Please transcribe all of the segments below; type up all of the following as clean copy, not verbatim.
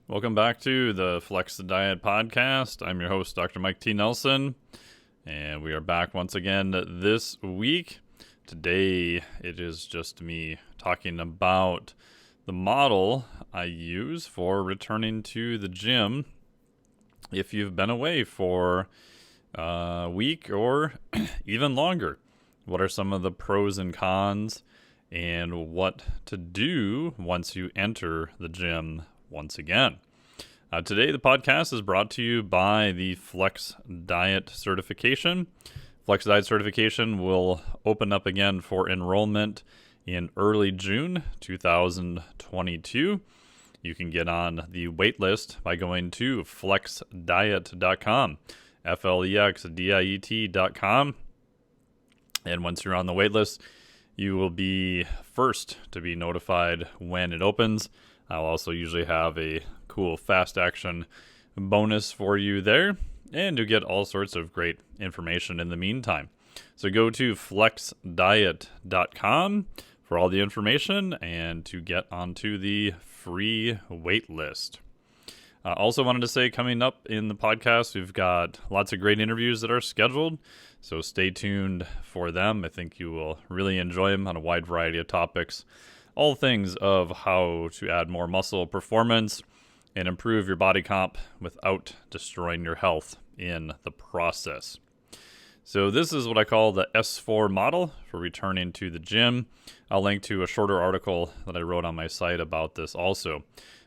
Welcome back to the Flex the Diet podcast. I'm your host, Dr. Mike T. Nelson, and we are back once again this week. Today, it is just me talking about the model I use for returning to the gym if you've been away for a week or even longer. What are some of the pros and cons, and what to do once you enter the gym once again. Today, the podcast is brought to you by the Flex Diet certification. Flex Diet certification will open up again for enrollment in early June 2022. You can get on the wait list by going to flexdiet.com, flexdiet.com. And once you're on the wait list, you will be first to be notified when it opens. I'll also usually have a cool fast action bonus for you there, and you get all sorts of great information in the meantime. So go to flexdiet.com for all the information and to get onto the free wait list. Also wanted to say, coming up in the podcast, we've got lots of great interviews that are scheduled, so stay tuned for them. I think you will really enjoy them on a wide variety of topics. All things of how to add more muscle performance and improve your body comp without destroying your health in the process. So this is what I call the S4 model for returning to the gym. I'll link to a shorter article that I wrote on my site about this also.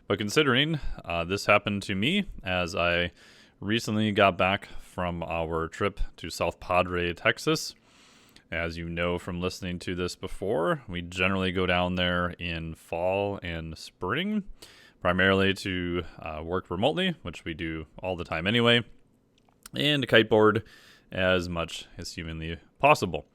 But considering this happened to me as I recently got back from our trip to South Padre, Texas. As you know from listening to this before, we generally go down there in fall and spring, primarily to work remotely, which we do all the time anyway, and kiteboard as much as humanly possible.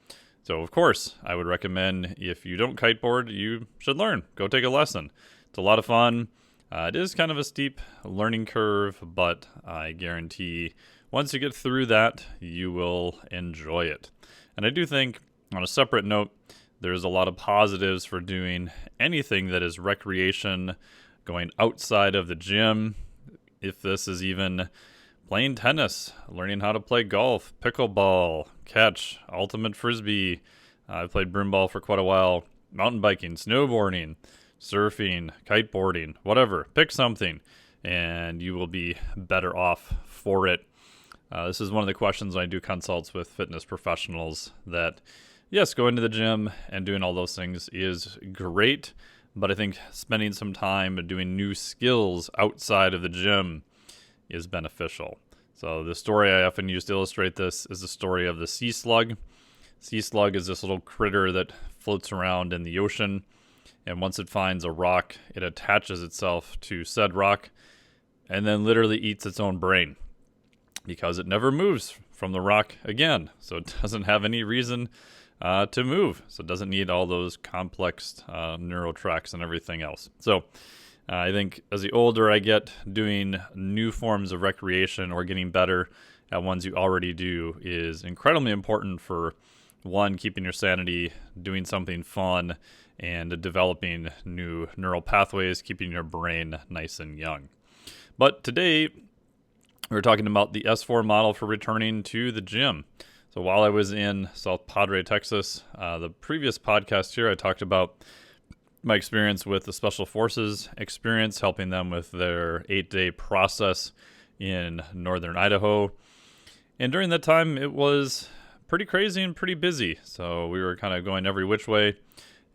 So, of course, I would recommend if you don't kiteboard, you should learn. Go take a lesson. It's a lot of fun. It is kind of a steep learning curve, but I guarantee once you get through that, you will enjoy it. And I do think, on a separate note, there's a lot of positives for doing anything that is recreation, going outside of the gym. If this is even playing tennis, learning how to play golf, pickleball, catch, ultimate frisbee. I've played broomball for quite a while, mountain biking, snowboarding, surfing, kiteboarding, whatever. Pick something, and you will be better off for it. This is one of the questions when I do consults with fitness professionals that, yes, going to the gym and doing all those things is great, but I think spending some time doing new skills outside of the gym is beneficial. So the story I often use to illustrate this is the story of the Sea Slug. Sea Slug is this little critter that floats around in the ocean, and once it finds a rock, it attaches itself to said rock and then literally eats its own brain because it never moves from the rock again. So it doesn't have any reason to move. So it doesn't need all those complex neural tracks and everything else. So I think as the older I get, doing new forms of recreation or getting better at ones you already do is incredibly important for, one, keeping your sanity, doing something fun, and developing new neural pathways, keeping your brain nice and young. But today, we're talking about the S4 model for returning to the gym. So while I was in South Padre, Texas, the previous podcast here, I talked about my experience with the Special Forces experience, helping them with their 8-day process in northern Idaho. And during that time, it was pretty crazy and pretty busy. So we were kind of going every which way,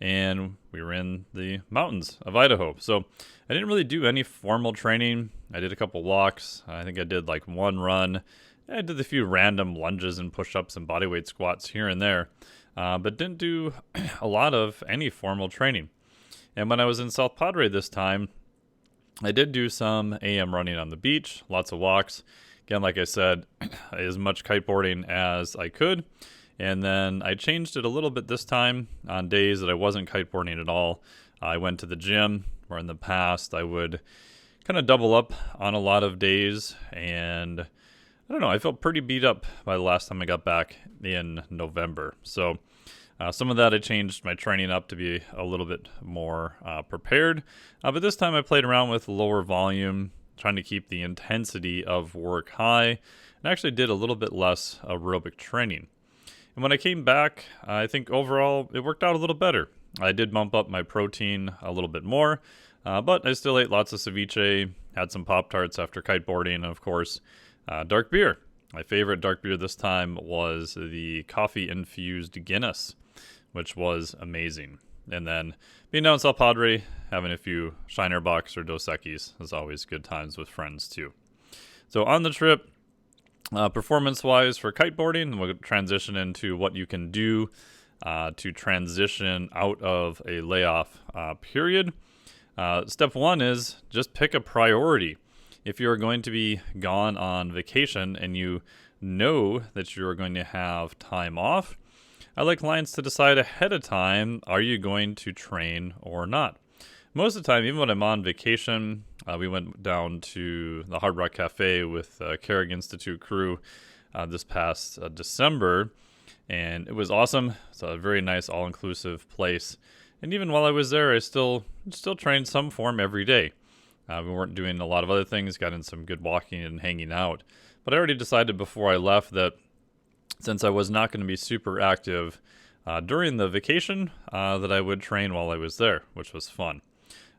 and we were in the mountains of Idaho. So I didn't really do any formal training. I did a couple walks. I think I did like one run. I did a few random lunges and push-ups and bodyweight squats here and there, but didn't do a lot of any formal training. And when I was in South Padre this time, I did do some AM running on the beach, lots of walks. Again, like I said, as much kiteboarding as I could. And then I changed it a little bit this time on days that I wasn't kiteboarding at all. I went to the gym, where in the past I would kind of double up on a lot of days. And I don't know, I felt pretty beat up by the last time I got back in November. So Some of that I changed my training up to be a little bit more prepared, but this time I played around with lower volume, trying to keep the intensity of work high, and actually did a little bit less aerobic training. And when I came back, I think overall it worked out a little better. I did bump up my protein a little bit more, but I still ate lots of ceviche, had some Pop-Tarts after kiteboarding, and of course, dark beer. My favorite dark beer this time was the coffee-infused Guinness, which was amazing. And then being down in South Padre, having a few Shiner Bucks or Dos Equis is always good times with friends too. So on the trip, performance-wise for kiteboarding, we'll transition into what you can do to transition out of a layoff period. Step one is just pick a priority. If you're going to be gone on vacation and you know that you're going to have time off, I like clients to decide ahead of time, are you going to train or not? Most of the time, even when I'm on vacation, we went down to the Hard Rock Cafe with Carrick Institute crew this past December, and it was awesome. It's a very nice all-inclusive place. And even while I was there, I still trained some form every day. We weren't doing a lot of other things, got in some good walking and hanging out. But I already decided before I left that since I was not going to be super active during the vacation, that I would train while I was there, which was fun.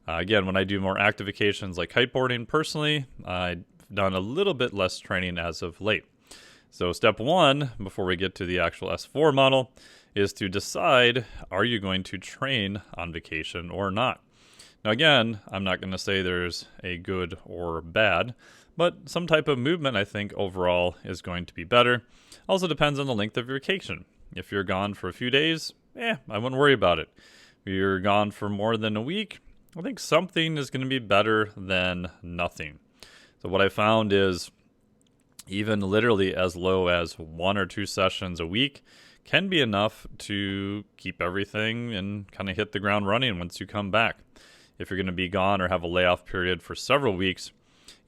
Again, when I do more active vacations like kiteboarding, personally, I've done a little bit less training as of late. So step one, before we get to the actual S4 model, is to decide, are you going to train on vacation or not? Now again, I'm not going to say there's a good or bad, but some type of movement I think overall is going to be better. Also depends on the length of your vacation. If you're gone for a few days, I wouldn't worry about it. If you're gone for more than a week, I think something is going to be better than nothing. So what I found is even literally as low as 1 or 2 sessions a week can be enough to keep everything and kind of hit the ground running once you come back. If you're going to be gone or have a layoff period for several weeks,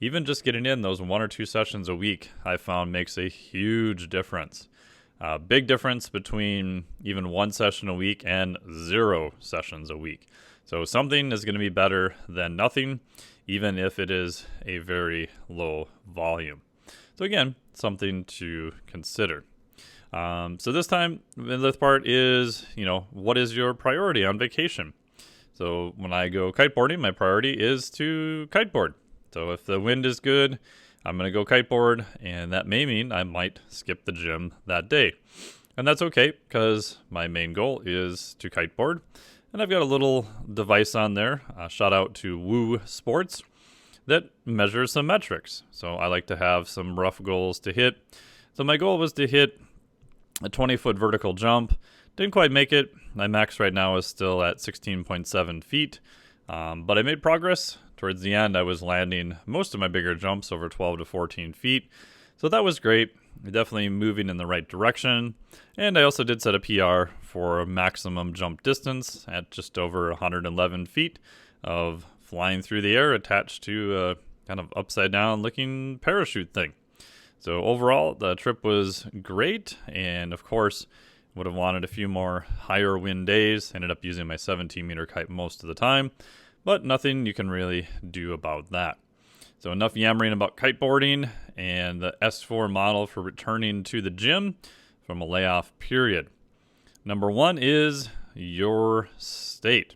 even just getting in those 1 or 2 sessions a week, I found makes a huge difference. Big difference between even 1 session a week and 0 sessions a week. So something is going to be better than nothing, even if it is a very low volume. So again, something to consider. So this time, the part is, what is your priority on vacation? So when I go kiteboarding, my priority is to kiteboard. So if the wind is good, I'm going to go kiteboard, and that may mean I might skip the gym that day. And that's okay, because my main goal is to kiteboard. And I've got a little device on there, shout out to Woo Sports, that measures some metrics. So I like to have some rough goals to hit. So my goal was to hit a 20-foot vertical jump. Didn't quite make it. My max right now is still at 16.7 feet. But I made progress. Towards the end, I was landing most of my bigger jumps over 12 to 14 feet. So that was great. Definitely moving in the right direction. And I also did set a PR for maximum jump distance at just over 111 feet of flying through the air attached to a kind of upside down looking parachute thing. So overall, the trip was great. And of course, would have wanted a few more higher wind days. Ended up using my 17-meter kite most of the time. But nothing you can really do about that. So enough yammering about kiteboarding and the S4 model for returning to the gym from a layoff period. Number 1 is your state.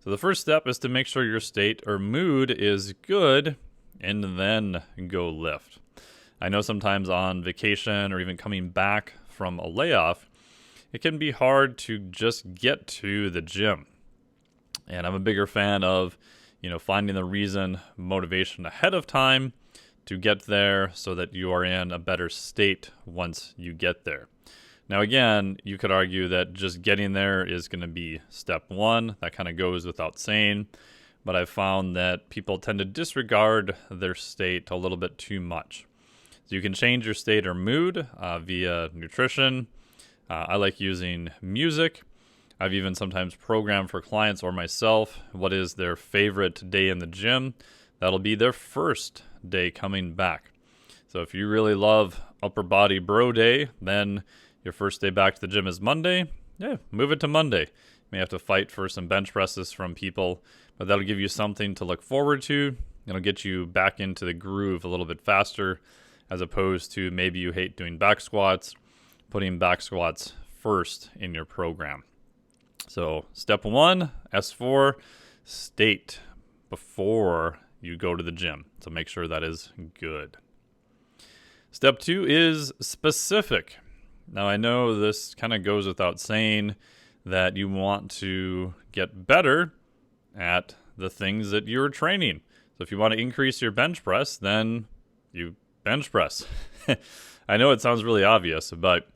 So the first step is to make sure your state or mood is good and then go lift. I know sometimes on vacation or even coming back from a layoff, it can be hard to just get to the gym. And I'm a bigger fan of finding the reason, motivation ahead of time to get there so that you are in a better state once you get there. Now, again, you could argue that just getting there is going to be step 1. That kind of goes without saying. But I've found that people tend to disregard their state a little bit too much. So you can change your state or mood via nutrition. I like using music. I've even sometimes programmed for clients or myself what is their favorite day in the gym. That'll be their first day coming back. So if you really love upper body bro day, then your first day back to the gym is Monday. Yeah, move it to Monday. You may have to fight for some bench presses from people, but that'll give you something to look forward to. It'll get you back into the groove a little bit faster, as opposed to maybe you hate doing back squats, putting back squats first in your program. So step 1, S4, state before you go to the gym. So make sure that is good. Step 2 is specific. Now I know this kind of goes without saying that you want to get better at the things that you're training. So if you want to increase your bench press, then you bench press. I know it sounds really obvious, but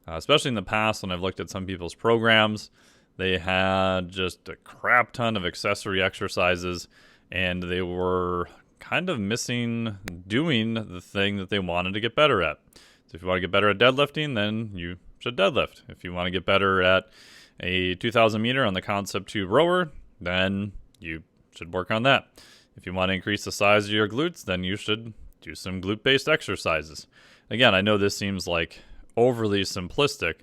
especially in the past when I've looked at some people's programs, they had just a crap ton of accessory exercises and they were kind of missing doing the thing that they wanted to get better at. So if you want to get better at deadlifting, then you should deadlift. If you want to get better at a 2,000 meter on the Concept 2 rower, then you should work on that. If you want to increase the size of your glutes, then you should do some glute-based exercises. Again, I know this seems like overly simplistic,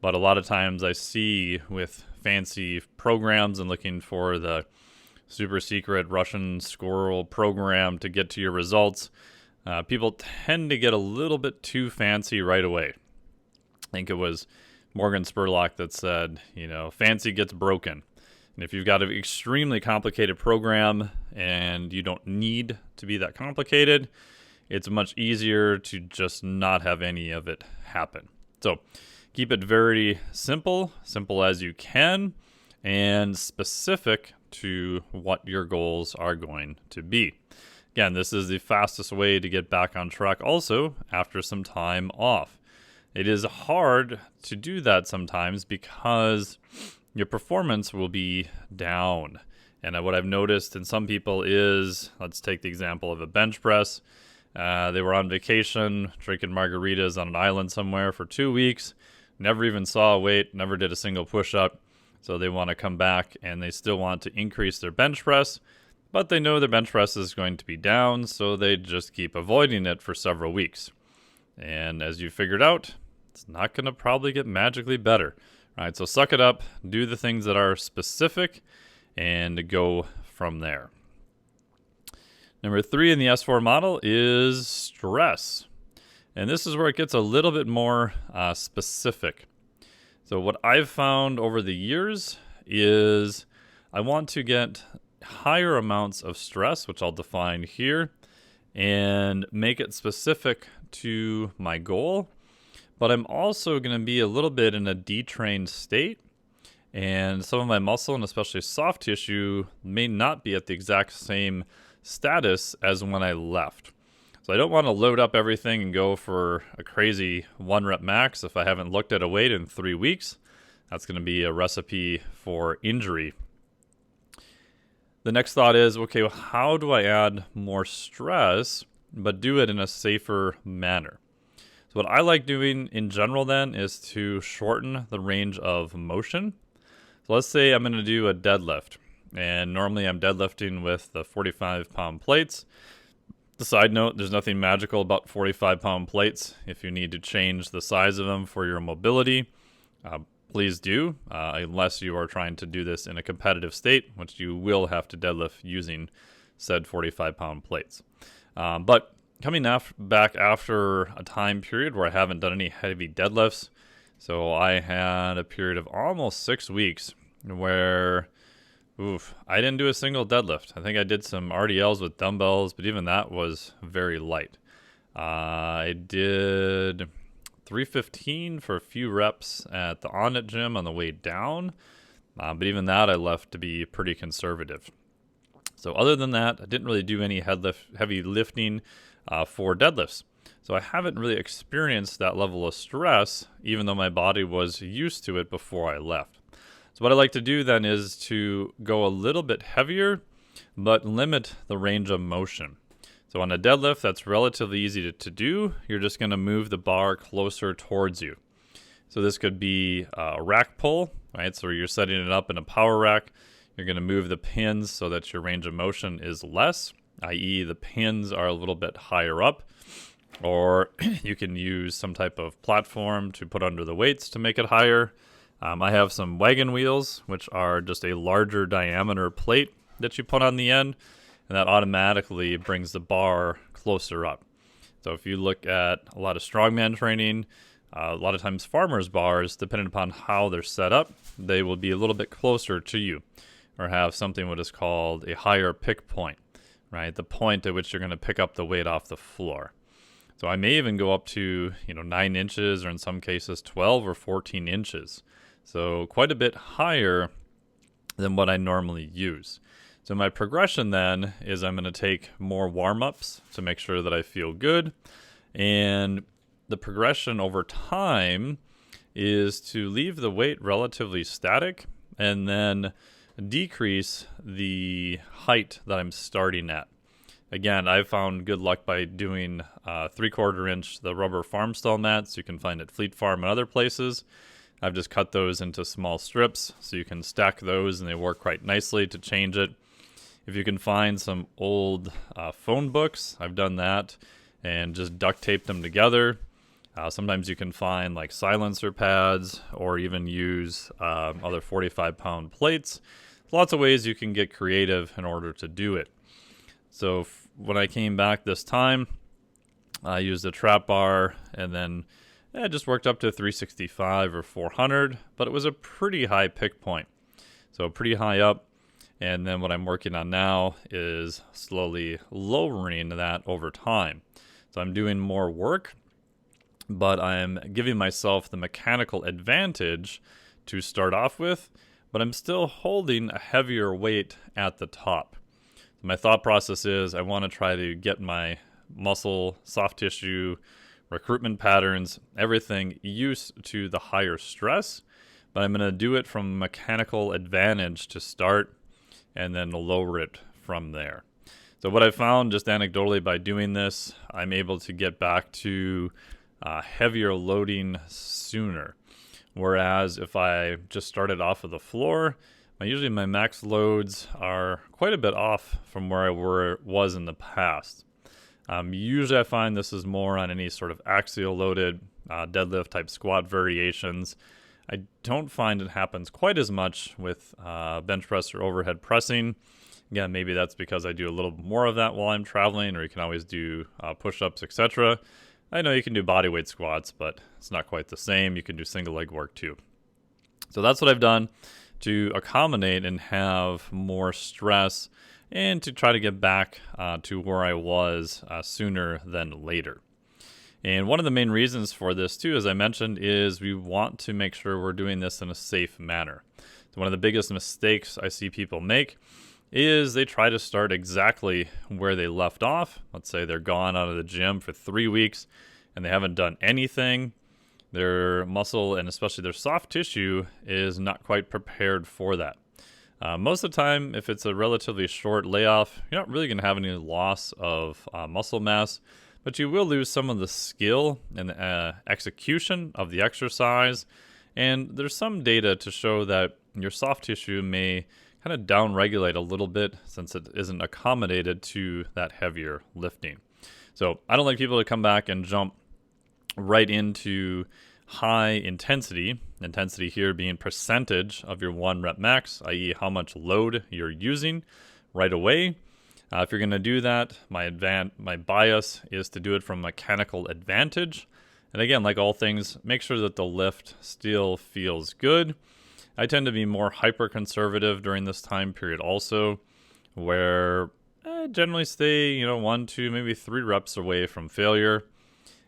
but a lot of times I see with fancy programs and looking for the super secret Russian squirrel program to get to your results, people tend to get a little bit too fancy right away. I think it was Morgan Spurlock that said, fancy gets broken. And if you've got an extremely complicated program and you don't need to be that complicated, it's much easier to just not have any of it happen. So keep it very simple as you can, and specific to what your goals are going to be. Again, this is the fastest way to get back on track also after some time off. It is hard to do that sometimes because your performance will be down. And what I've noticed in some people is, let's take the example of a bench press. They were on vacation, drinking margaritas on an island somewhere for 2 weeks, never even saw a weight, never did a single push-up. So they want to come back and they still want to increase their bench press, but they know their bench press is going to be down, so they just keep avoiding it for several weeks. And as you figured out, it's not going to probably get magically better. All right, so suck it up, do the things that are specific, and go from there. Number 3 in the S4 model is stress. And this is where it gets a little bit more specific. So what I've found over the years is I want to get higher amounts of stress, which I'll define here, and make it specific to my goal. But I'm also going to be a little bit in a detrained state, and some of my muscle and especially soft tissue may not be at the exact same status as when I left. So I don't want to load up everything and go for a crazy 1 rep max if I haven't looked at a weight in 3 weeks. That's going to be a recipe for injury. The next thought is, okay, well, how do I add more stress, but do it in a safer manner? So what I like doing in general then is to shorten the range of motion. So let's say I'm going to do a deadlift, and normally I'm deadlifting with the 45-pound plates. The side note, there's nothing magical about 45-pound plates. If you need to change the size of them for your mobility, please do, unless you are trying to do this in a competitive state, which you will have to deadlift using said 45-pound plates. But coming back after a time period where I haven't done any heavy deadlifts, so I had a period of almost 6 weeks where I didn't do a single deadlift. I think I did some RDLs with dumbbells, but even that was very light. I did 315 for a few reps at the Onnit gym on the way down, but even that I left to be pretty conservative. So other than that, I didn't really do any heavy lifting for deadlifts. So I haven't really experienced that level of stress, even though my body was used to it before I left. So what I like to do then is to go a little bit heavier, but limit the range of motion. So on a deadlift, that's relatively easy to do. You're just going to move the bar closer towards you. So this could be a rack pull, right? So you're setting it up in a power rack. You're going to move the pins so that your range of motion is less, i.e. the pins are a little bit higher up. Or you can use some type of platform to put under the weights to make it higher. I have some wagon wheels, which are just a larger diameter plate that you put on the end, and that automatically brings the bar closer up. So if you look at a lot of strongman training, a lot of times farmers' bars, depending upon how they're set up, they will be a little bit closer to you or have something what is called a higher pick point, right? The point at which you're going to pick up the weight off the floor. So I may even go up to 9 inches or in some cases 12 or 14 inches. So quite a bit higher than what I normally use. So my progression then is I'm going to take more warm-ups to make sure that I feel good. And the progression over time is to leave the weight relatively static and then decrease the height that I'm starting at. Again, I've found good luck by doing 3/4 inch, the rubber farm stall mats you can find at Fleet Farm and other places. I've just cut those into small strips so you can stack those and they work quite nicely to change it. If you can find some old phone books, I've done that and just duct taped them together. Sometimes you can find like silencer pads or even use other 45-pound plates. Lots of ways you can get creative in order to do it. So when I came back this time, I used a trap bar and then it just worked up to 365 or 400, but it was a pretty high pick point. So pretty high up. And then what I'm working on now is slowly lowering that over time. So I'm doing more work, but I'm giving myself the mechanical advantage to start off with, but I'm still holding a heavier weight at the top. My thought process is I want to try to get my muscle, soft tissue, recruitment patterns, everything used to the higher stress, but I'm going to do it from mechanical advantage to start and then lower it from there. So what I found just anecdotally by doing this, I'm able to get back to heavier loading sooner. Whereas if I just started off of the floor, usually my max loads are quite a bit off from where I was in the past. Usually I find this is more on any sort of axial loaded deadlift type squat variations. I don't find it happens quite as much with bench press or overhead pressing. Again, maybe that's because I do a little more of that while I'm traveling, or you can always do push-ups, etc. I know you can do bodyweight squats, but it's not quite the same. You can do single leg work too. So that's what I've done to accommodate and have more stress and to try to get back to where I was sooner than later. And one of the main reasons for this too, as I mentioned, is we want to make sure we're doing this in a safe manner. So one of the biggest mistakes I see people make is they try to start exactly where they left off. Let's say they're gone out of the gym for 3 weeks and they haven't done anything. Their muscle and especially their soft tissue is not quite prepared for that. Most of the time, if it's a relatively short layoff, you're not really going to have any loss of muscle mass, but you will lose some of the skill and execution of the exercise. And there's some data to show that your soft tissue may kind of downregulate a little bit since it isn't accommodated to that heavier lifting. So I don't like people to come back and jump right into high intensity here being percentage of your 1 rep max, i.e. how much load you're using right away. If you're going to do that, my bias is to do it from mechanical advantage. And again, like all things, make sure that the lift still feels good. I tend to be more hyper-conservative during this time period also, where I generally stay, 1, 2, maybe 3 reps away from failure.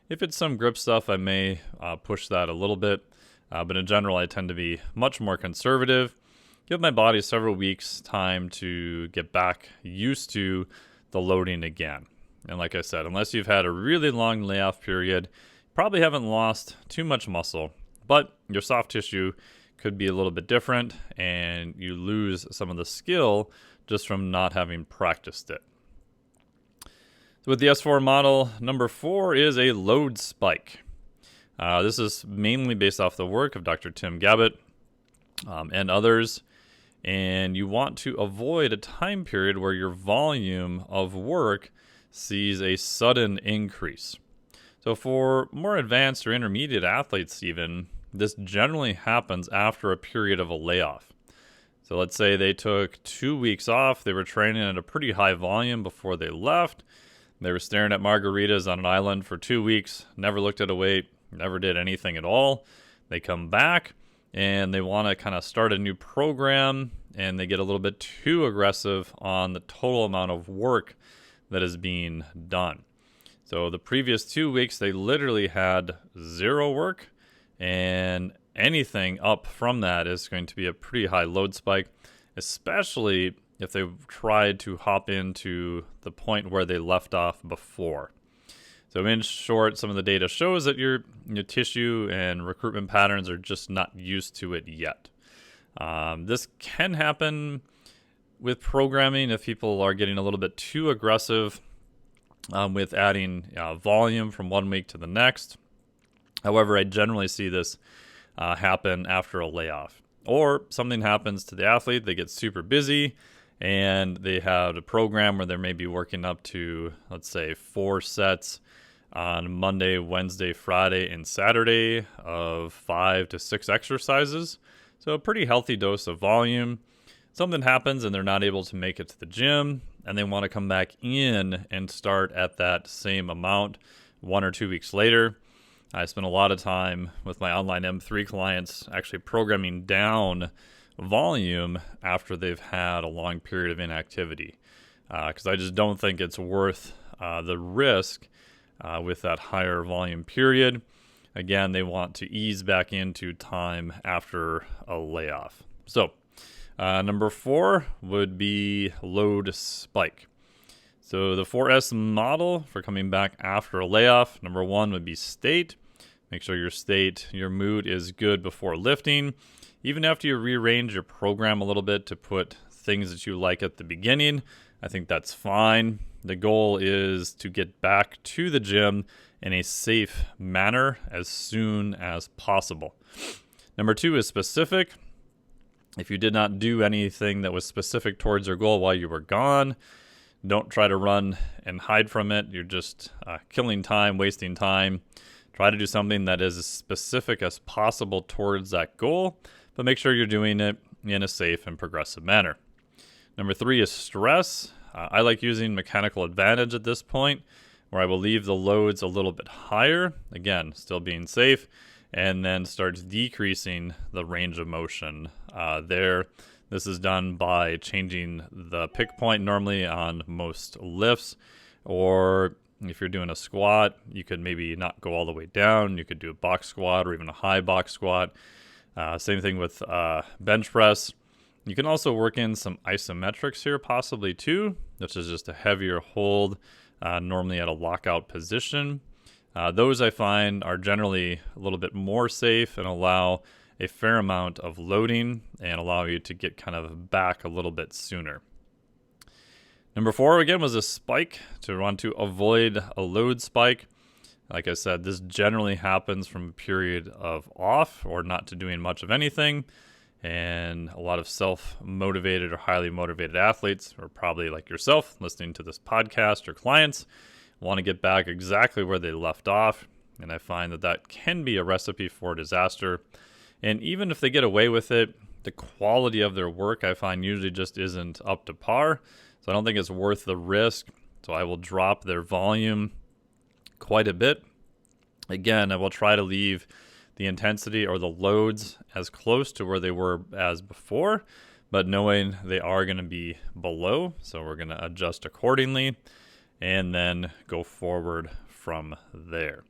If it's some grip stuff, I may push that a little bit. But in general, I tend to be much more conservative. Give my body several weeks time to get back used to the loading again. And like I said, unless you've had a really long layoff period, you probably haven't lost too much muscle, but your soft tissue could be a little bit different and you lose some of the skill just from not having practiced it. So with the S4 model, number 4 is a load spike. This is mainly based off the work of Dr. Tim Gabbett and others. And you want to avoid a time period where your volume of work sees a sudden increase. So for more advanced or intermediate athletes even, this generally happens after a period of a layoff. So let's say they took 2 weeks off. They were training at a pretty high volume before they left. They were staring at margaritas on an island for 2 weeks, never looked at a weight, never did anything at all. They come back and they want to kind of start a new program, and they get a little bit too aggressive on the total amount of work that is being done. So the previous 2 weeks, they literally had zero work, and anything up from that is going to be a pretty high load spike, especially if they tried to hop into the point where they left off before. So in short, some of the data shows that your tissue and recruitment patterns are just not used to it yet. This can happen with programming if people are getting a little bit too aggressive with adding volume from 1 week to the next. However, I generally see this happen after a layoff. Or something happens to the athlete, they get super busy, and they have a program where they may be working up to, let's say, 4 sets on Monday, Wednesday, Friday, and Saturday of 5 to 6 exercises. So a pretty healthy dose of volume. Something happens and they're not able to make it to the gym, and they want to come back in and start at that same amount 1 or 2 weeks later. I spend a lot of time with my online M3 clients actually programming down volume after they've had a long period of inactivity, because I just don't think it's worth the risk with that higher volume period. Again, they want to ease back into time after a layoff. So number 4 would be load spike. So the 4S model for coming back after a layoff, number 1 would be state. Make sure your mood is good before lifting. Even after you rearrange your program a little bit to put things that you like at the beginning, I think that's fine. The goal is to get back to the gym in a safe manner as soon as possible. Number 2 is specific. If you did not do anything that was specific towards your goal while you were gone, don't try to run and hide from it. You're just killing time, wasting time. Try to do something that is as specific as possible towards that goal, but make sure you're doing it in a safe and progressive manner. Number 3 is stress. I like using mechanical advantage at this point, where I will leave the loads a little bit higher, again, still being safe, and then start decreasing the range of motion there. This is done by changing the pick point normally on most lifts, or if you're doing a squat, you could maybe not go all the way down. You could do a box squat or even a high box squat. Same thing with bench press. You can also work in some isometrics here possibly too, which is just a heavier hold, normally at a lockout position. Those I find are generally a little bit more safe and allow a fair amount of loading and allow you to get kind of back a little bit sooner. Number 4, again, was a spike, to want to avoid a load spike. Like I said, this generally happens from a period of off or not to doing much of anything. And a lot of self-motivated or highly motivated athletes, or probably like yourself listening to this podcast, or clients, want to get back exactly where they left off. And I find that that can be a recipe for disaster. And even if they get away with it, the quality of their work I find usually just isn't up to par. So I don't think it's worth the risk. So I will drop their volume quite a bit. Again, I will try to leave the intensity or the loads as close to where they were as before, but knowing they are going to be below. So we're going to adjust accordingly and then go forward from there.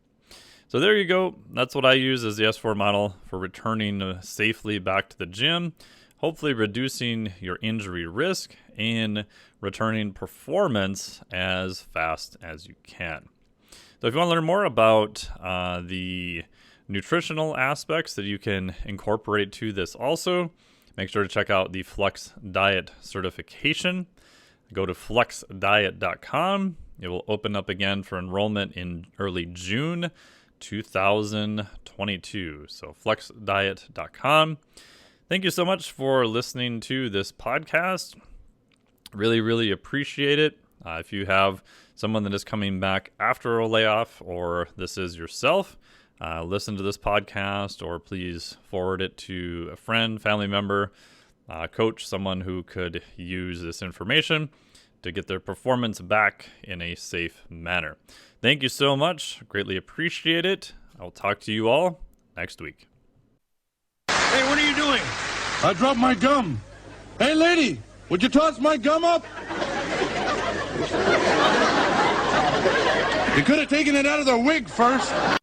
So there you go. That's what I use as the S4 model for returning safely back to the gym, hopefully reducing your injury risk and returning performance as fast as you can. So if you want to learn more about the nutritional aspects that you can incorporate to this also, make sure to check out the Flex Diet certification. Go to flexdiet.com. It will open up again for enrollment in early June 2022. So flexdiet.com. Thank you so much for listening to this podcast. Really, really appreciate it. If you have someone that is coming back after a layoff, or this is yourself, listen to this podcast, or please forward it to a friend, family member, coach, someone who could use this information to get their performance back in a safe manner. Thank you so much. Greatly appreciate it. I'll talk to you all next week. Hey, what are you doing? I dropped my gum. Hey, lady, would you toss my gum up? You could have taken it out of the wig first.